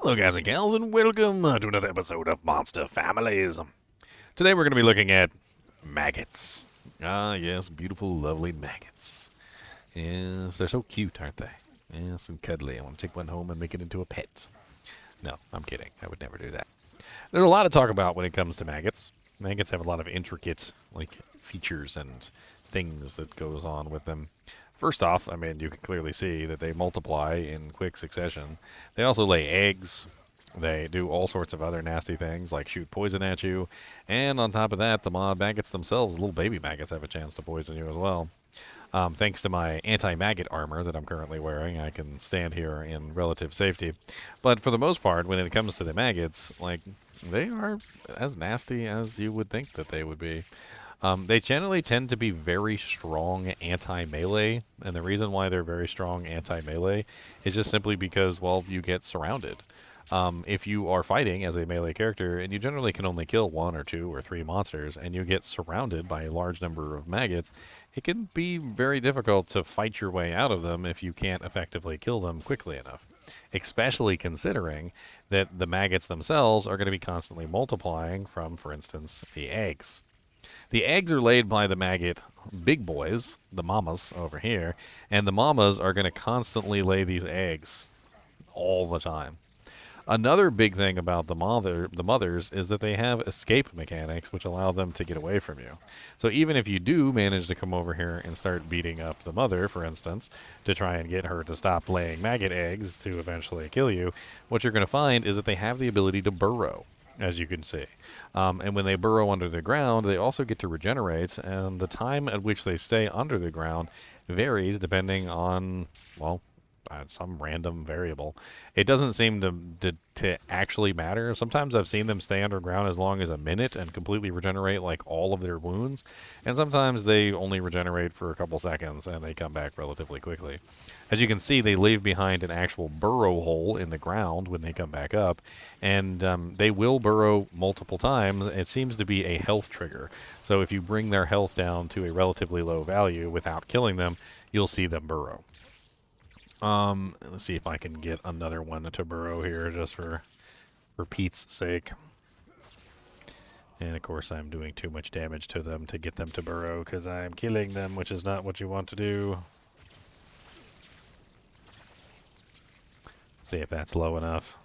Hello guys and gals and welcome to another episode of Monster Families. Today we're going to be looking at maggots. Ah yes, beautiful lovely maggots. Yes, they're so cute, aren't they? Yes, and cuddly. I want to take one home and make it into a pet. No, I'm kidding. I would never do that. There's a lot to talk about when it comes to maggots. Maggots have a lot of intricate features and things that goes on with them. First off, I mean, you can clearly see that they multiply in quick succession. They also lay eggs. They do all sorts of other nasty things, like shoot poison at you. And on top of that, the maggots themselves, little baby maggots, have a chance to poison you as well. Thanks to my anti-maggot armor that I'm currently wearing, I can stand here in relative safety. But for the most part, when it comes to the maggots, they are as nasty as you would think that they would be. They generally tend to be very strong anti-melee, and the reason why they're very strong anti-melee is just simply because, well, you get surrounded. If you are fighting as a melee character, and you generally can only kill 1 or 2 or 3 monsters, and you get surrounded by a large number of maggots, it can be very difficult to fight your way out of them if you can't effectively kill them quickly enough. Especially considering that the maggots themselves are going to be constantly multiplying from, for instance, the eggs. The eggs are laid by the maggot big boys, the mamas over here, and the mamas are going to constantly lay these eggs all the time. Another big thing about the mothers is that they have escape mechanics which allow them to get away from you. So even if you do manage to come over here and start beating up the mother, for instance, to try and get her to stop laying maggot eggs to eventually kill you, what you're going to find is that they have the ability to burrow, as you can see. And when they burrow under the ground, they also get to regenerate, and the time at which they stay under the ground varies depending on, well, some random variable. It doesn't seem to actually matter. Sometimes I've seen them stay underground as long as a minute and completely regenerate like all of their wounds, and sometimes they only regenerate for a couple seconds and they come back relatively quickly. As you can see, they leave behind an actual burrow hole in the ground when they come back up, and they will burrow multiple times. It seems to be a health trigger. So if you bring their health down to a relatively low value without killing them, you'll see them burrow. Let's see if I can get another one to burrow here just for Pete's sake. And of course I'm doing too much damage to them to get them to burrow because I'm killing them, which is not what you want to do. See if that's low enough.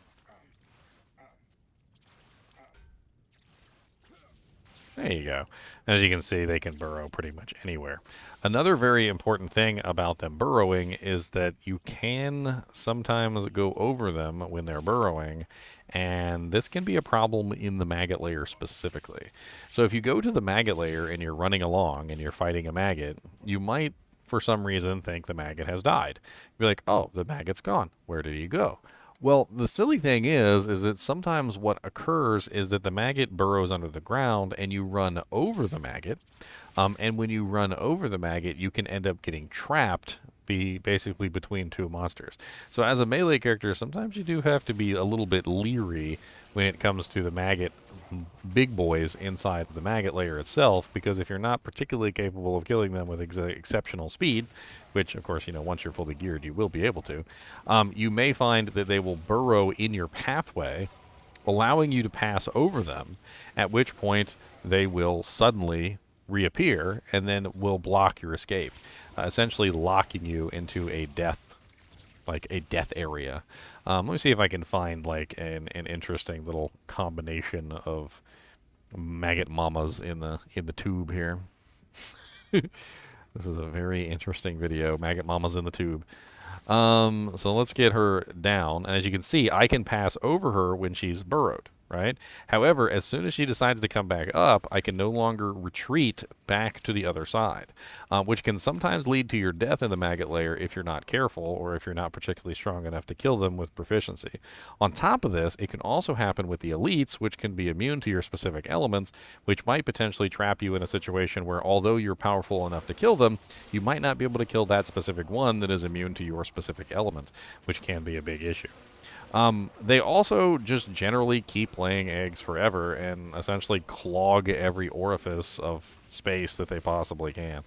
There you go. As you can see, they can burrow pretty much anywhere. Another very important thing about them burrowing is that you can sometimes go over them when they're burrowing, and this can be a problem in the maggot layer specifically. So if you go to the maggot layer and you're running along and you're fighting a maggot, you might, for some reason, think the maggot has died. You're like, oh, the maggot's gone. Where did he go? Well, the silly thing is that sometimes what occurs is that the maggot burrows under the ground and you run over the maggot. And when you run over the maggot, you can end up getting trapped basically between 2 monsters. So as a melee character, sometimes you do have to be a little bit leery when it comes to the maggot big boys inside the maggot layer itself, because if you're not particularly capable of killing them with exceptional speed, which of course, once you're fully geared you will be able to, you may find that they will burrow in your pathway, allowing you to pass over them, at which point they will suddenly reappear and then will block your escape, essentially locking you into a death area. Let me see if I can find an interesting little combination of maggot mamas in the tube here. This is a very interesting video. Maggot mamas in the tube. So let's get her down, and as you can see, I can pass over her when she's burrowed, right? However, as soon as she decides to come back up, I can no longer retreat back to the other side, which can sometimes lead to your death in the maggot layer if you're not careful or if you're not particularly strong enough to kill them with proficiency. On top of this, it can also happen with the elites, which can be immune to your specific elements, which might potentially trap you in a situation where, although you're powerful enough to kill them, you might not be able to kill that specific one that is immune to your specific element, which can be a big issue. They also just generally keep laying eggs forever and essentially clog every orifice of space that they possibly can.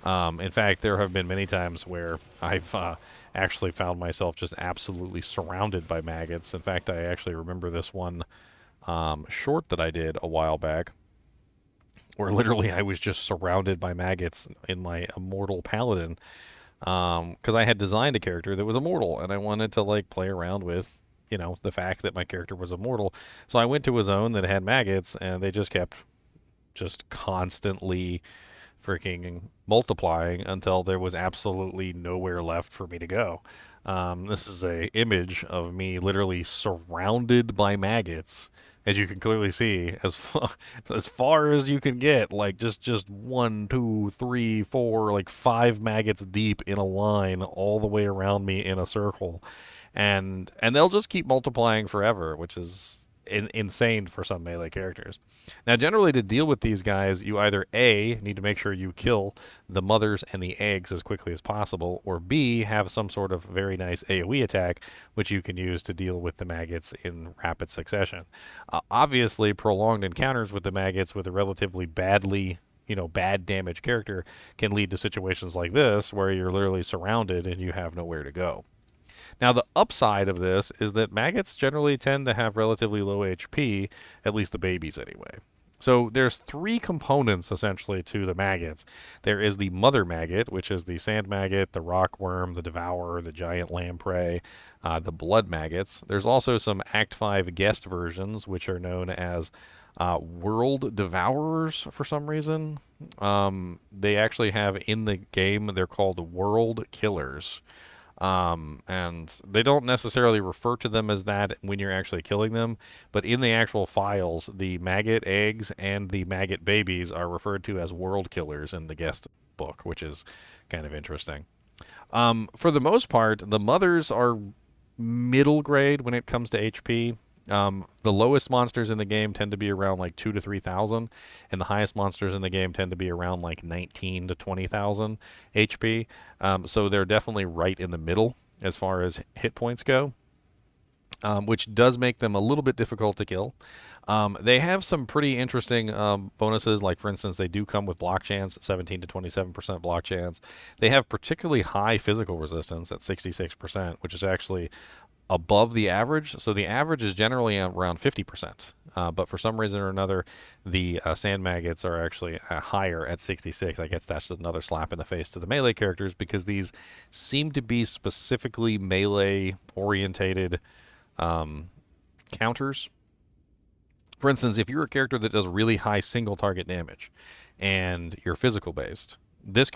In fact, there have been many times where I've actually found myself just absolutely surrounded by maggots. In fact, I actually remember this one short that I did a while back where literally I was just surrounded by maggots in my immortal paladin because I had designed a character that was immortal and I wanted to like play around with the fact that my character was immortal. So I went to a zone that had maggots and they just kept just constantly freaking multiplying until there was absolutely nowhere left for me to go. This is a image of me literally surrounded by maggots, as you can clearly see, as far as you can get, like just one, two, three, four, like five maggots deep in a line all the way around me in a circle, and they'll just keep multiplying forever, which is insane for some melee characters. Now, generally, to deal with these guys, you either A, need to make sure you kill the mothers and the eggs as quickly as possible, or B, have some sort of very nice AoE attack, which you can use to deal with the maggots in rapid succession. Obviously, prolonged encounters with the maggots with a relatively bad damage character can lead to situations like this, where you're literally surrounded and you have nowhere to go. Now, the upside of this is that maggots generally tend to have relatively low HP, at least the babies anyway. So there's three components essentially to the maggots. There is the mother maggot, which is the sand maggot, the rockworm, the devourer, the giant lamprey, the blood maggots. There's also some Act 5 guest versions, which are known as world devourers for some reason. They actually have in the game, they're called world killers. And they don't necessarily refer to them as that when you're actually killing them, but in the actual files, the maggot eggs and the maggot babies are referred to as world killers in the guest book, which is kind of interesting. For the most part, the mothers are middle grade when it comes to HP. The lowest monsters in the game tend to be around like 2 to 3,000, and the highest monsters in the game tend to be around like 19 to 20,000 HP. So they're definitely right in the middle as far as hit points go, which does make them a little bit difficult to kill. They have some pretty interesting bonuses, like for instance, they do come with block chance, 17 to 27% block chance. They have particularly high physical resistance at 66%, which is actually above the average. So the average is generally around 50%. But for some reason or another, the sand maggots are actually higher at 66. I guess that's another slap in the face to the melee characters because these seem to be specifically melee orientated counters. For instance, if you're a character that does really high single target damage and you're physical based, this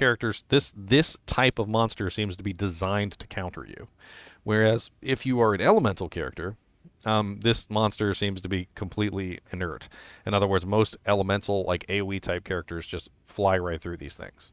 type of monster seems to be designed to counter you. Whereas if you are an elemental character, this monster seems to be completely inert. In other words, most elemental, like AoE type characters just fly right through these things.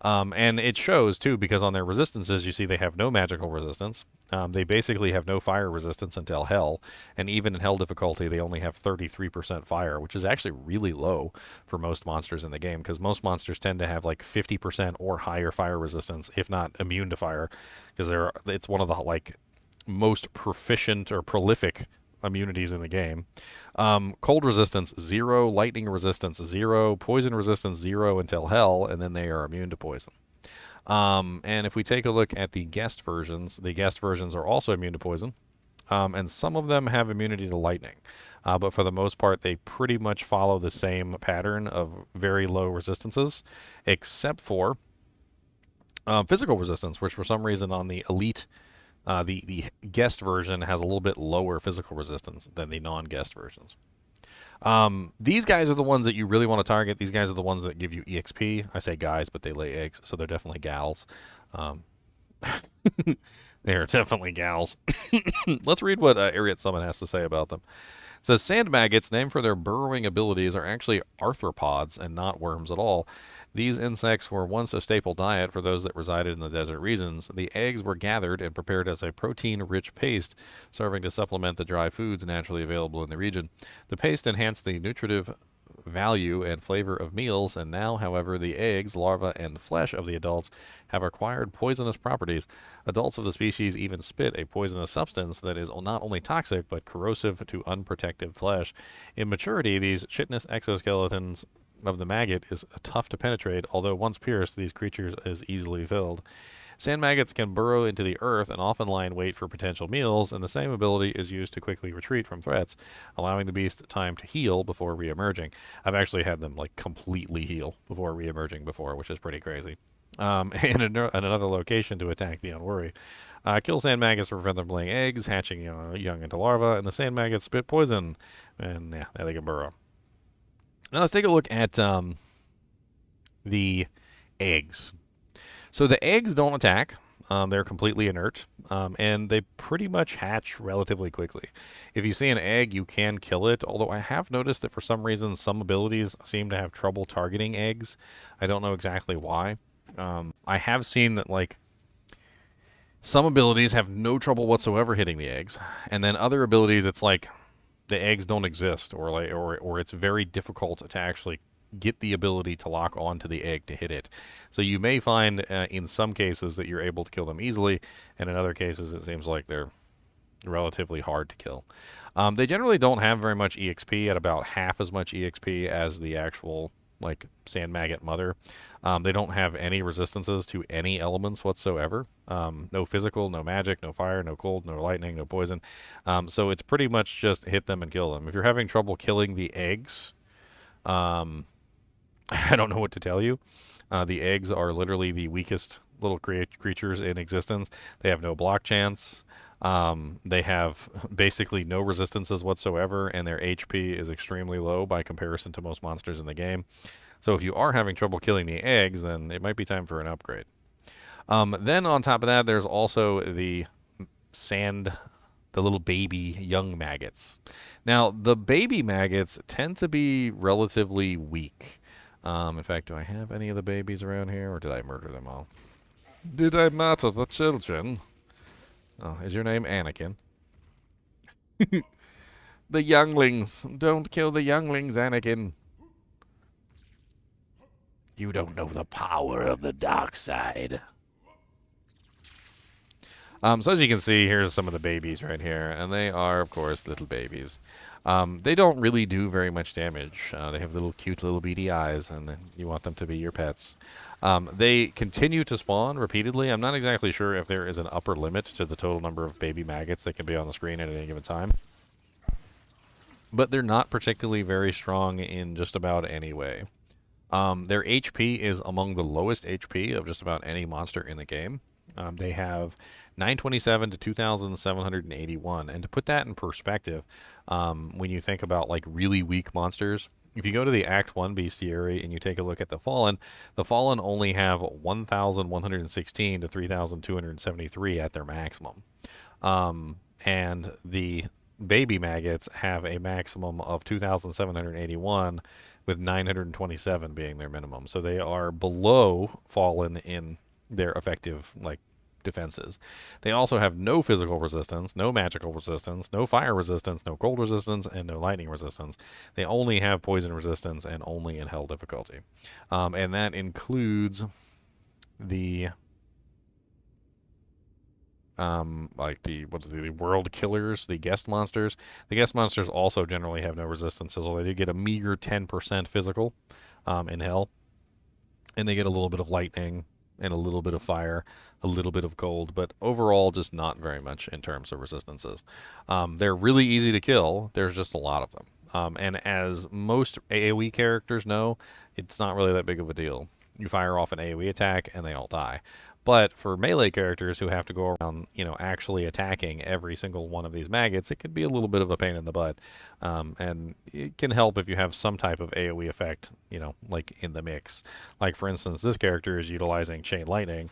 And it shows, too, because on their resistances, you see they have no magical resistance. They basically have no fire resistance until Hell. And even in Hell difficulty, they only have 33% fire, which is actually really low for most monsters in the game, because most monsters tend to have like 50% or higher fire resistance, if not immune to fire, because it's one of the like most proficient or prolific immunities in the game. Cold resistance 0, lightning resistance 0, poison resistance 0 until Hell, and then they are immune to poison. And if we take a look at the guest versions are also immune to poison, and some of them have immunity to lightning. But for the most part, they pretty much follow the same pattern of very low resistances, except for physical resistance, which for some reason on the elite the guest version has a little bit lower physical resistance than the non-guest versions. These guys are the ones that you really want to target. These guys are the ones that give you EXP. I say guys, but they lay eggs, so they're definitely gals. They're definitely gals. Let's read what Ariat Summon has to say about them. It says, sand maggots, named for their burrowing abilities, are actually arthropods and not worms at all. These insects were once a staple diet for those that resided in the desert regions. The eggs were gathered and prepared as a protein-rich paste, serving to supplement the dry foods naturally available in the region. The paste enhanced the nutritive value and flavor of meals, and now, however, the eggs, larvae, and flesh of the adults have acquired poisonous properties. Adults of the species even spit a poisonous substance that is not only toxic but corrosive to unprotected flesh. In maturity, these chitinous exoskeletons of the maggot is tough to penetrate, although once pierced, these creatures is easily filled. Sand maggots can burrow into the earth and often lie in wait for potential meals, and the same ability is used to quickly retreat from threats, allowing the beast time to heal before re-emerging. I've actually had them like completely heal before re-emerging before, which is pretty crazy. And another location to attack the unworried. Kill sand maggots to prevent them laying eggs, hatching young into larvae, and the sand maggots spit poison, and yeah, they can burrow. Now let's take a look at the eggs. So the eggs don't attack. They're completely inert, and they pretty much hatch relatively quickly. If you see an egg, you can kill it, although I have noticed that for some reason some abilities seem to have trouble targeting eggs. I don't know exactly why. I have seen that like some abilities have no trouble whatsoever hitting the eggs, and then other abilities it's like the eggs don't exist, or it's very difficult to actually get the ability to lock onto the egg to hit it. So you may find in some cases that you're able to kill them easily, and in other cases it seems like they're relatively hard to kill. They generally don't have very much EXP, at about half as much EXP as the actual like sand maggot mother. They don't have any resistances to any elements whatsoever. No physical, no magic, no fire, no cold, no lightning, no poison. So it's pretty much just hit them and kill them. If you're having trouble killing the eggs, I don't know what to tell you. The eggs are literally the weakest little creatures in existence. They have no block chance. They have basically no resistances whatsoever, and their HP is extremely low by comparison to most monsters in the game. So if you are having trouble killing the eggs, then it might be time for an upgrade. Then on top of that, there's also the little baby young maggots. Now, the baby maggots tend to be relatively weak. In fact, do I have any of the babies around here, or did I murder them all? Did I murder the children? Oh, is your name Anakin? The younglings. Don't kill the younglings, Anakin. You don't know the power of the dark side. So as you can see, here's some of the babies right here, and they are, of course, little babies. They don't really do very much damage. They have little cute little beady eyes, and you want them to be your pets. They continue to spawn repeatedly. I'm not exactly sure if there is an upper limit to the total number of baby maggots that can be on the screen at any given time. But they're not particularly very strong in just about any way. Their HP is among the lowest HP of just about any monster in the game. They have 927 to 2,781. And to put that in perspective, when you think about like really weak monsters, if you go to the Act 1 bestiary and you take a look at the Fallen only have 1,116 to 3,273 at their maximum. And the baby maggots have a maximum of 2,781 with 927 being their minimum. So they are below Fallen in their effective like defenses. They also have no physical resistance, no magical resistance, no fire resistance, no cold resistance, and no lightning resistance. They only have poison resistance and only in hell difficulty. And that includes the the world killers, the guest monsters. The guest monsters also generally have no resistances, although they do get a meager 10% physical in hell. And they get a little bit of lightning and a little bit of fire, a little bit of cold, but overall just not very much in terms of resistances. They're really easy to kill. There's just a lot of them. And as most AoE characters know, it's not really that big of a deal. You fire off an AoE attack and they all die. But for melee characters who have to go around, actually attacking every single one of these maggots, it could be a little bit of a pain in the butt. And it can help if you have some type of AoE effect, like in the mix. Like, for instance, this character is utilizing Chain Lightning,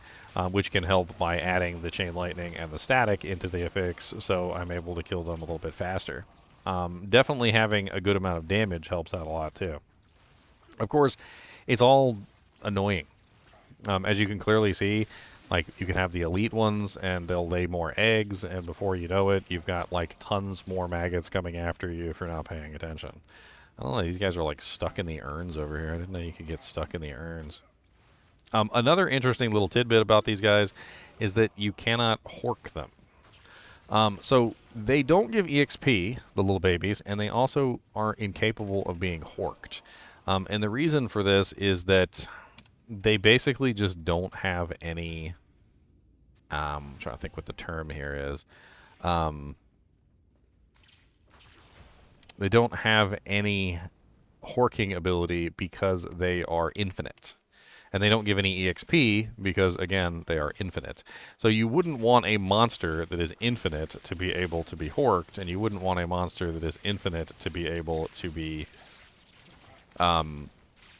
which can help by adding the Chain Lightning and the static into the affix, so I'm able to kill them a little bit faster. Definitely having a good amount of damage helps out a lot, too. Of course, it's all annoying. As you can clearly see, like, you can have the elite ones, and they'll lay more eggs, and before you know it, you've got, like, tons more maggots coming after you if you're not paying attention. I don't know, these guys are like stuck in the urns over here. I didn't know you could get stuck in the urns. Another interesting little tidbit about these guys is that you cannot hork them. So they don't give EXP, the little babies, and they also are incapable of being horked. And the reason for this is that they basically just don't have any... I'm trying to think what the term here is. They don't have any horking ability because they are infinite. And they don't give any EXP because, again, they are infinite. So you wouldn't want a monster that is infinite to be able to be horked, and you wouldn't want a monster that is infinite to be able to be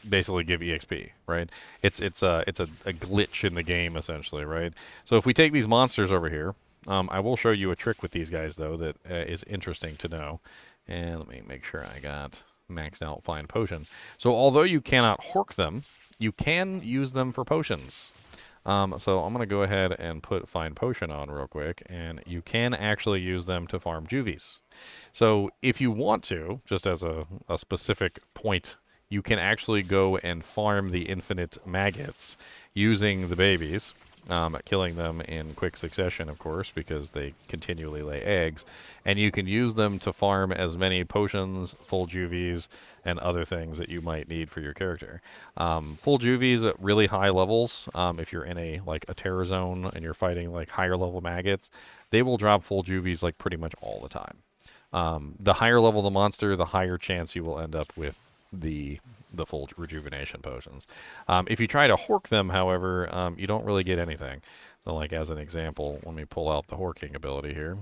basically give EXP, right? It's a glitch in the game, essentially, right? So if we take these monsters over here, I will show you a trick with these guys, though, that is interesting to know. And let me make sure I got maxed out Find Potion. So although you cannot hork them, you can use them for potions. So I'm going to go ahead and put Find Potion on real quick, and you can actually use them to farm juvies. So if you want to, just as a specific point, you can actually go and farm the infinite maggots using the babies, killing them in quick succession, of course, because they continually lay eggs. And you can use them to farm as many potions, full juvies, and other things that you might need for your character. Full juvies at really high levels, if you're in a terror zone and you're fighting like higher level maggots, they will drop full juvies like pretty much all the time. The higher level the monster, the higher chance you will end up with the full rejuvenation potions. If you try to hork them, however, you don't really get anything. So, like as an example, let me pull out the horking ability here.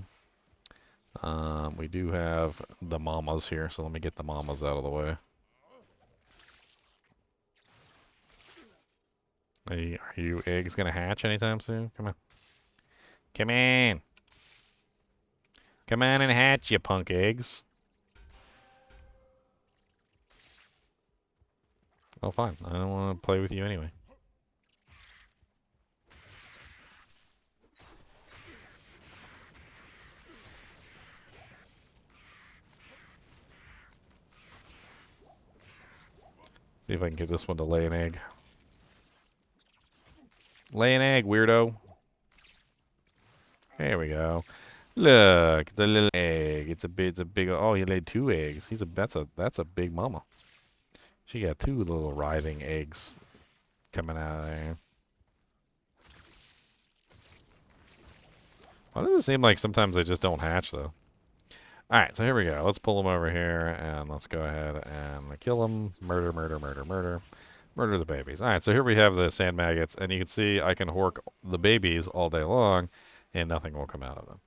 We do have the mamas here, so let me get the mamas out of the way. Are you eggs gonna hatch anytime soon? Come on. Come in. Come on and hatch, you punk eggs. Oh, fine. I don't want to play with you anyway. See if I can get this one to lay an egg. Lay an egg, weirdo. There we go. Look, the little egg. It's a big. Oh, he laid 2 eggs. That's a big mama. She got 2 little writhing eggs coming out of there. Why does it seem like sometimes they just don't hatch, though? Alright, so here we go. Let's pull them over here, and let's go ahead and kill them. Murder, murder, murder, murder. Murder the babies. Alright, so here we have the sand maggots, and you can see I can hork the babies all day long, and nothing will come out of them.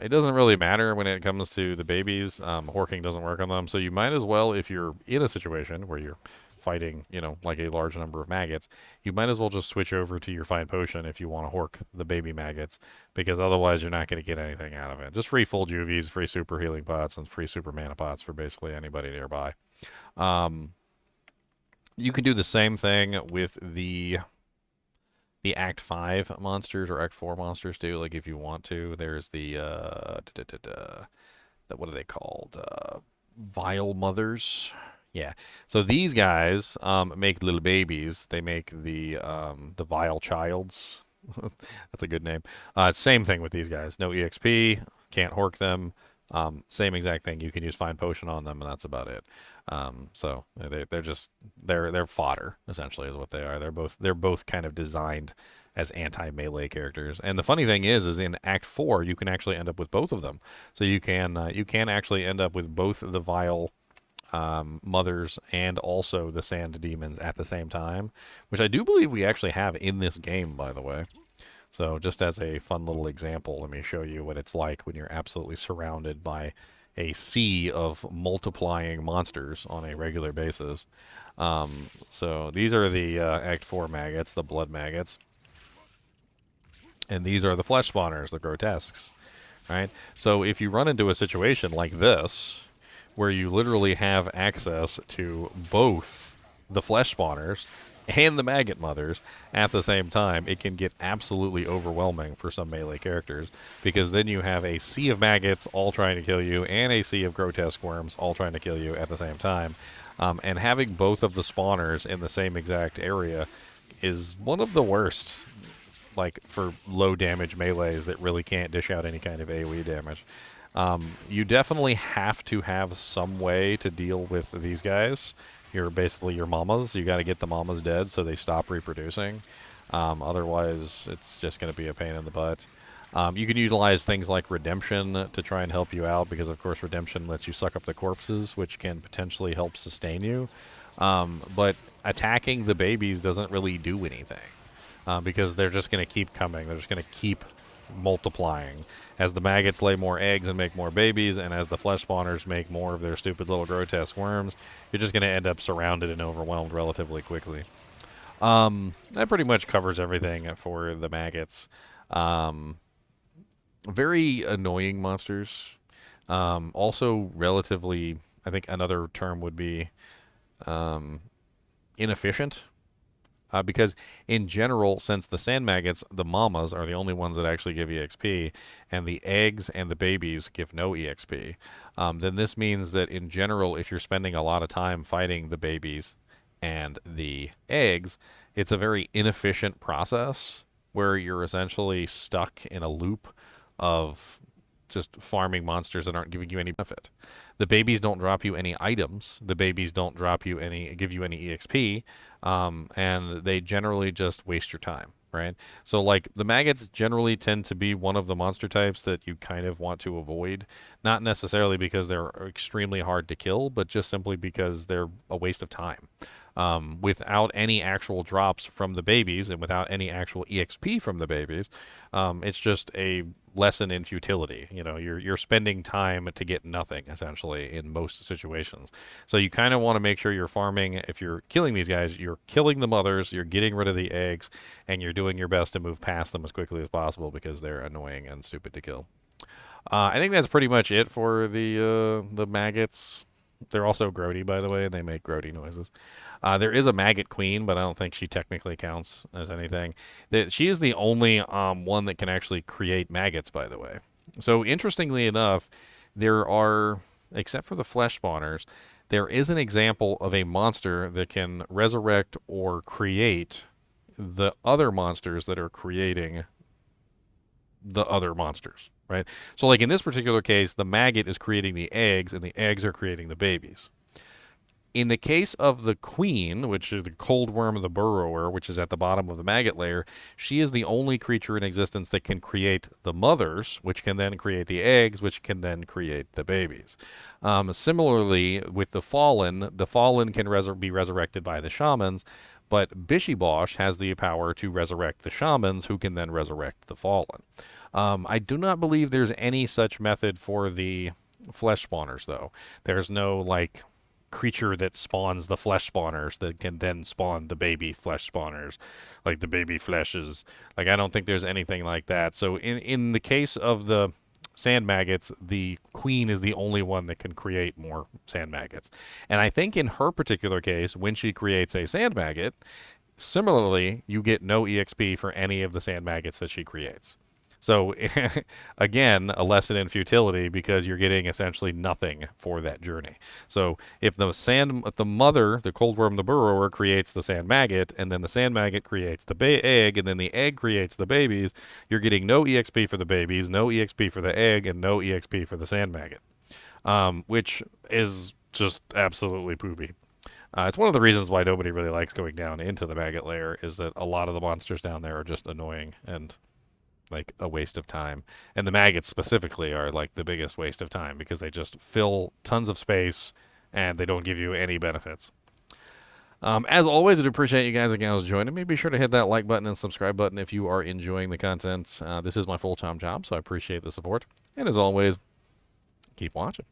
It doesn't really matter when it comes to the babies. Horking doesn't work on them, so you might as well, if you're in a situation where you're fighting, like a large number of maggots, you might as well just switch over to your Find Potion if you want to hork the baby maggots, because otherwise you're not going to get anything out of it. Just free full juvies, free super healing pots, and free super mana pots for basically anybody nearby. You can do the same thing with the Act 5 monsters or Act 4 monsters too, like if you want to. There's the what are they called? Vile Mothers. Yeah. So these guys make little babies. They make the Vile Childs. That's a good name. Same thing with these guys. No EXP. Can't hork them. Same exact thing. You can use Find Potion on them, and that's about it. So they're fodder, essentially, is what they are. They're both kind of designed as anti-melee characters. And the funny thing is in Act 4 you can actually end up with both of them. So you can actually end up with both the Vile mothers and also the sand demons at the same time, which I do believe we actually have in this game, by the way. So just as a fun little example, let me show you what it's like when you're absolutely surrounded by a sea of multiplying monsters on a regular basis. So these are the Act 4 maggots, the blood maggots. And these are the flesh spawners, the grotesques. Right? So if you run into a situation like this, where you literally have access to both the flesh spawners and the maggot mothers at the same time, it can get absolutely overwhelming for some melee characters, because then you have a sea of maggots all trying to kill you and a sea of grotesque worms all trying to kill you at the same time. And having both of the spawners in the same exact area is one of the worst, like, for low damage melees that really can't dish out any kind of AoE damage. You definitely have to have some way to deal with these guys. You're basically your mamas. You got to get the mamas dead so they stop reproducing. Otherwise, it's just going to be a pain in the butt. You can utilize things like Redemption to try and help you out, because, of course, Redemption lets you suck up the corpses, which can potentially help sustain you. But attacking the babies doesn't really do anything, because they're just going to keep coming. They're just going to keep multiplying. As the maggots lay more eggs and make more babies, and as the flesh spawners make more of their stupid little grotesque worms, you're just going to end up surrounded and overwhelmed relatively quickly. That pretty much covers everything for the maggots. Very annoying monsters. Also relatively, I think another term would be inefficient. Because in general, since the sand maggots, the mamas, are the only ones that actually give EXP, and the eggs and the babies give no EXP, then this means that in general, if you're spending a lot of time fighting the babies and the eggs, it's a very inefficient process where you're essentially stuck in a loop of just farming monsters that aren't giving you any benefit. The babies don't drop you any items. The babies don't give you any EXP, and they generally just waste your time, right? So, like, the maggots generally tend to be one of the monster types that you kind of want to avoid, not necessarily because they're extremely hard to kill, but just simply because they're a waste of time. Without any actual drops from the babies and without any actual EXP from the babies, it's just a lesson in futility. You know, you're spending time to get nothing, essentially, in most situations. So you kind of want to make sure you're farming. If you're killing these guys, you're killing the mothers, you're getting rid of the eggs, and you're doing your best to move past them as quickly as possible, because they're annoying and stupid to kill. I think that's pretty much it for the maggots. They're also grody, by the way, and they make grody noises. There is a maggot queen, but I don't think she technically counts as anything. She is the only one that can actually create maggots, by the way. So interestingly enough, there are, except for the flesh spawners, there is an example of a monster that can resurrect or create the other monsters that are creating the other monsters, right? So, like, in this particular case, the maggot is creating the eggs, and the eggs are creating the babies. In the case of the queen, which is the cold worm of the burrower, which is at the bottom of the maggot layer, she is the only creature in existence that can create the mothers, which can then create the eggs, which can then create the babies. Similarly, with the fallen can be resurrected by the shamans, but Bishy Bosh has the power to resurrect the shamans, who can then resurrect the fallen. I do not believe there's any such method for the flesh spawners, though. There's no, like, creature that spawns the flesh spawners that can then spawn the baby flesh spawners, like the baby fleshes. Like, I don't think there's anything like that. So in the case of the sand maggots, the queen is the only one that can create more sand maggots. And I think in her particular case, when she creates a sand maggot, similarly, you get no EXP for any of the sand maggots that she creates. So, again, a lesson in futility, because you're getting essentially nothing for that journey. So, if the mother, the cold worm, the burrower, creates the sand maggot, and then the sand maggot creates the egg, and then the egg creates the babies, you're getting no EXP for the babies, no EXP for the egg, and no EXP for the sand maggot, which is just absolutely poopy. It's one of the reasons why nobody really likes going down into the maggot layer, is that a lot of the monsters down there are just annoying and, like, a waste of time. And the maggots specifically are, like, the biggest waste of time, because they just fill tons of space and they don't give you any benefits. As always, I do appreciate you guys and gals joining me. Be sure to hit that like button and subscribe button if you are enjoying the content. This is my full-time job, so I appreciate the support. And as always, keep watching.